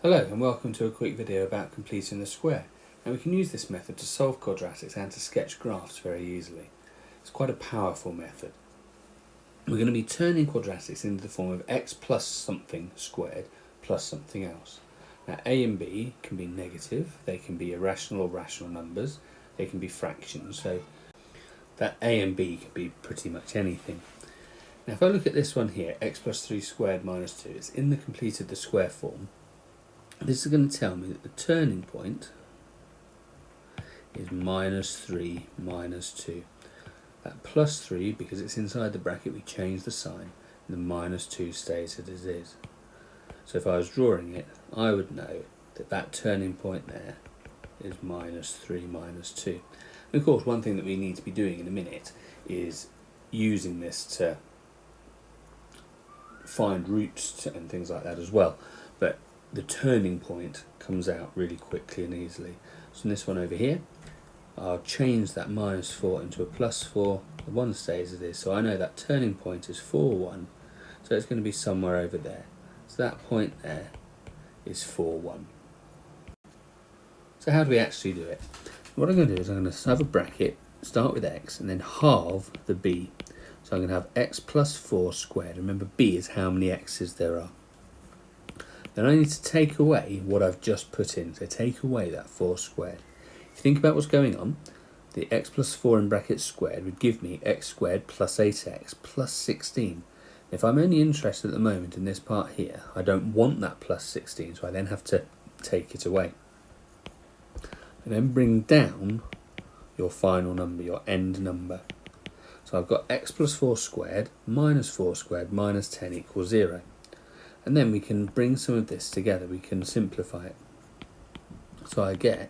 Hello and welcome to a quick video about completing the square. Now we can use this method to solve quadratics and to sketch graphs very easily. It's quite a powerful method. We're going to be turning quadratics into the form of x plus something squared plus something else. Now a and b can be negative, they can be irrational or rational numbers, they can be fractions, so that a and b can be pretty much anything. Now if I look at this one here, x plus 3 squared minus 2, it's in the completed the square form. This is going to tell me that the turning point is minus 3 minus 2. That plus 3, because it's inside the bracket, we change the sign, and the minus 2 stays as it is. So if I was drawing it, I would know that that turning point there is minus 3 minus 2. And of course, one thing that we need to be doing in a minute is using this to find roots and things like that as well. But the turning point comes out really quickly and easily. So in this one over here, I'll change that minus 4 into a plus 4. The 1 stays as it is, so I know that turning point is 4, 1. So it's going to be somewhere over there. So that point there is 4, 1. So how do we actually do it? What I'm going to do is I'm going to have a bracket, start with x, and then halve the b. So I'm going to have x plus 4 squared. Remember, b is how many x's there are. Then I need to take away what I've just put in, so take away that 4 squared. If you think about what's going on, the x plus 4 in brackets squared would give me x squared plus 8x plus 16. If I'm only interested at the moment in this part here, I don't want that plus 16, so I then have to take it away. And then bring down your final number, your end number. So I've got x plus 4 squared minus 4 squared minus 10 equals 0. And then we can bring some of this together, we can simplify it. So I get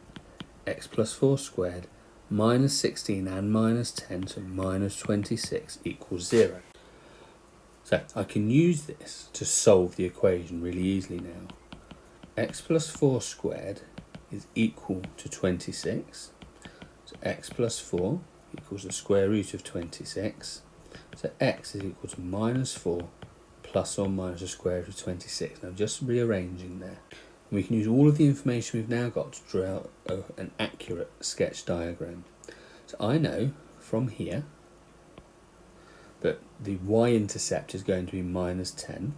x plus 4 squared minus 16 and minus 10, so minus 26 equals 0. So I can use this to solve the equation really easily now. X plus 4 squared is equal to 26. So x plus 4 equals the square root of 26. So x is equal to minus 4 plus or minus the square root of 26. Now just rearranging there. And we can use all of the information we've now got to draw an accurate sketch diagram. So I know from here that the y-intercept is going to be minus 10.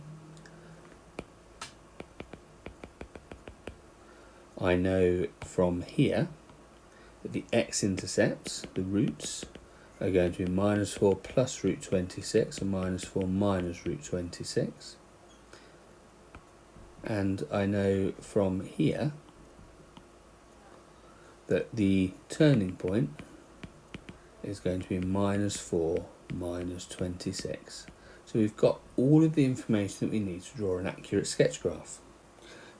I know from here that the x-intercepts, the roots, are going to be minus 4 plus root 26 and minus 4 minus root 26. And I know from here that the turning point is going to be minus 4 minus 26. So we've got all of the information that we need to draw an accurate sketch graph.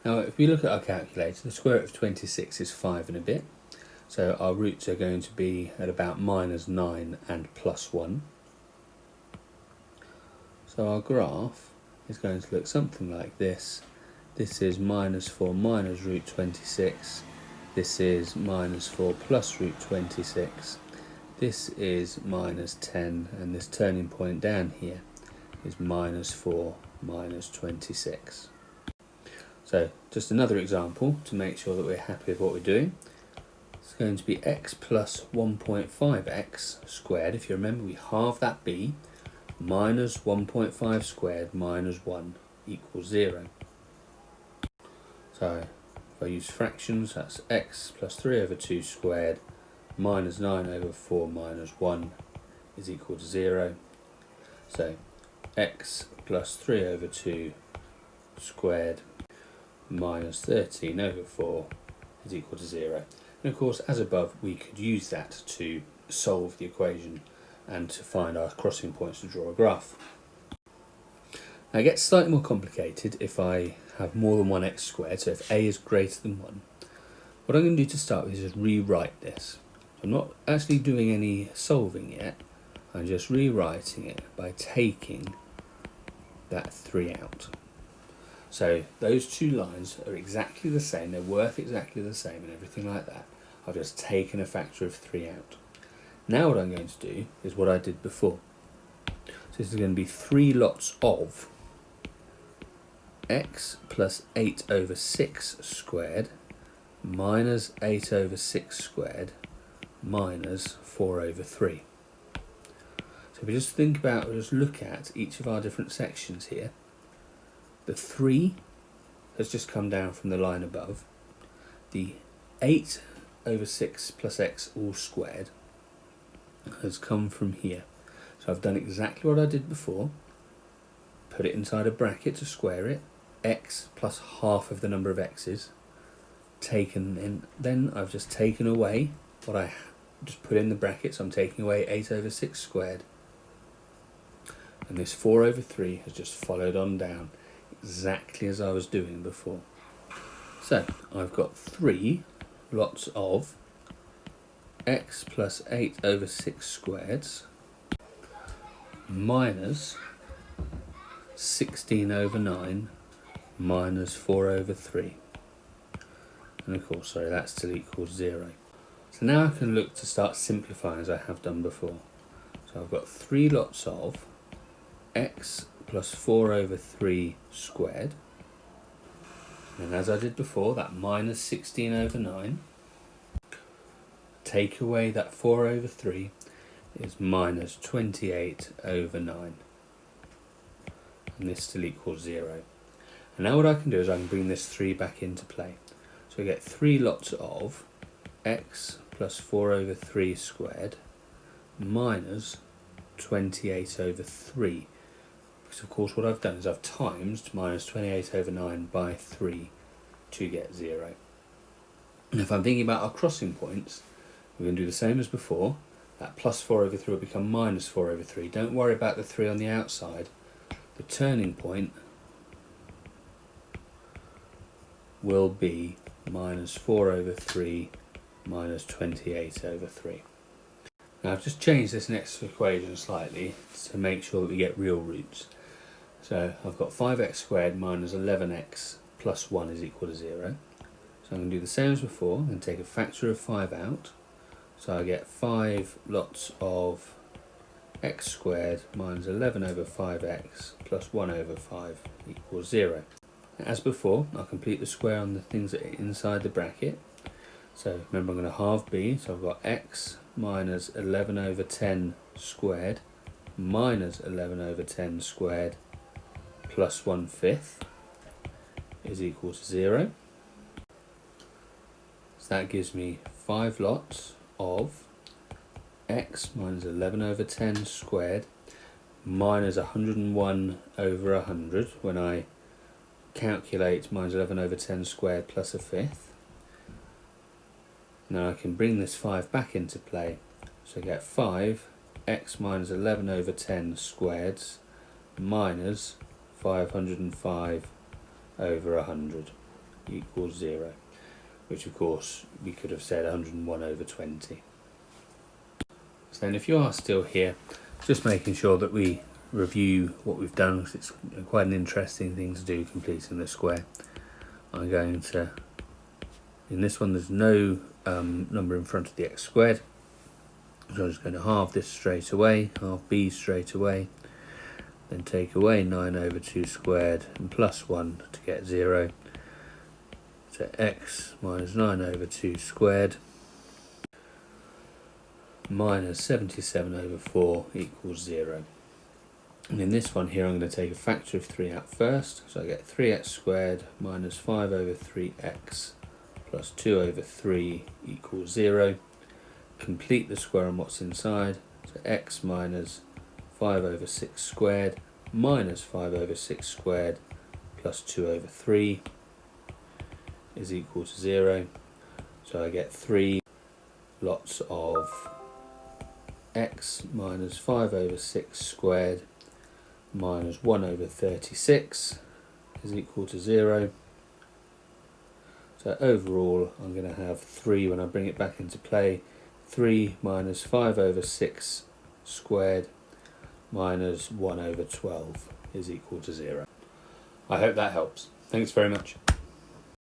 Now if we look at our calculator, the square root of 26 is 5 and a bit. So our roots are going to be at about minus 9 and plus 1. So our graph is going to look something like this. This is minus 4 minus root 26. This is minus 4 plus root 26. This is minus 10, and this turning point down here is minus 4 minus 26. So just another example to make sure that we're happy with what we're doing. It's going to be x plus 1.5x squared. If you remember, we halve that b, minus 1.5 squared minus 1 equals 0. So if I use fractions, that's x plus 3 over 2 squared minus 9 over 4 minus 1 is equal to 0. So x plus 3 over 2 squared minus 13 over 4 is equal to 0. And of course, as above, we could use that to solve the equation and to find our crossing points to draw a graph. Now it gets slightly more complicated if I have more than one x squared, so if a is greater than 1. What I'm going to do to start with is just rewrite this. I'm not actually doing any solving yet, I'm just rewriting it by taking that 3 out. So those two lines are exactly the same, they're worth exactly the same and everything like that. I've just taken a factor of 3 out. Now what I'm going to do is what I did before. So this is going to be 3 lots of x plus 8 over 6 squared minus 8 over 6 squared minus 4 over 3. So if we just think about, we'll just look at each of our different sections here. The 3 has just come down from the line above. The 8 over 6 plus x all squared has come from here. So I've done exactly what I did before. Put it inside a bracket to square it. X plus half of the number of x's. Then I've just taken away what I just put in the bracket. So I'm taking away 8 over 6 squared. And this 4 over 3 has just followed on down exactly as I was doing before. So I've got 3 lots of x plus 8 over 6 squareds minus 16 over 9 minus 4 over 3. And of course, sorry, that still equals 0. So now I can look to start simplifying as I have done before. So I've got 3 lots of x plus 4 over 3 squared. And as I did before, that minus 16 over 9. Take away that 4 over 3 is minus 28 over 9. And this still equals 0. And now what I can do is I can bring this 3 back into play. So I get 3 lots of x plus 4 over 3 squared minus 28 over 3. Because of course what I've done is I've times minus 28 over 9 by 3 to get 0. And if I'm thinking about our crossing points, we're going to do the same as before. That plus 4 over 3 will become minus 4 over 3. Don't worry about the 3 on the outside. The turning point will be minus 4 over 3 minus 28 over 3. Now I've just changed this next equation slightly to make sure that we get real roots. So I've got 5x squared minus 11x plus 1 is equal to 0. So I'm going to do the same as before and take a factor of 5 out. So I get 5 lots of x squared minus 11 over 5x plus 1 over 5 equals 0. As before, I'll complete the square on the things that are inside the bracket. So remember, I'm going to halve b, so I've got x minus 11 over 10 squared minus 11 over 10 squared plus 1/5 is equal to 0. So that gives me 5 lots of x minus 11 over 10 squared minus 101 over 100 when I calculate minus 11 over 10 squared plus 1/5. Now I can bring this 5 back into play, so I get 5 x minus 11 over 10 squareds minus 505 over 100 equals 0, which of course we could have said 101 over 20. So then if you are still here, just making sure that we review what we've done, because it's quite an interesting thing to do, completing the square. I'm going to, in this one there's no number in front of the x squared, so I'm just going to halve this straight away, halve b straight away, then take away 9 over 2 squared and plus 1 to get 0. So x minus 9 over 2 squared minus 77 over 4 equals 0. And in this one here I'm going to take a factor of 3 out first, so I get 3x squared minus 5 over 3x plus 2 over 3 equals 0. Complete the square on what's inside, so x minus 5 over 6 squared minus 5 over 6 squared plus 2 over 3 is equal to 0. So I get 3 lots of x minus 5 over 6 squared minus 1 over 36 is equal to 0. So overall I'm going to have 3 when I bring it back into play. 3 minus 5 over 6 squared minus 1 over 12 is equal to 0. I hope that helps. Thanks very much.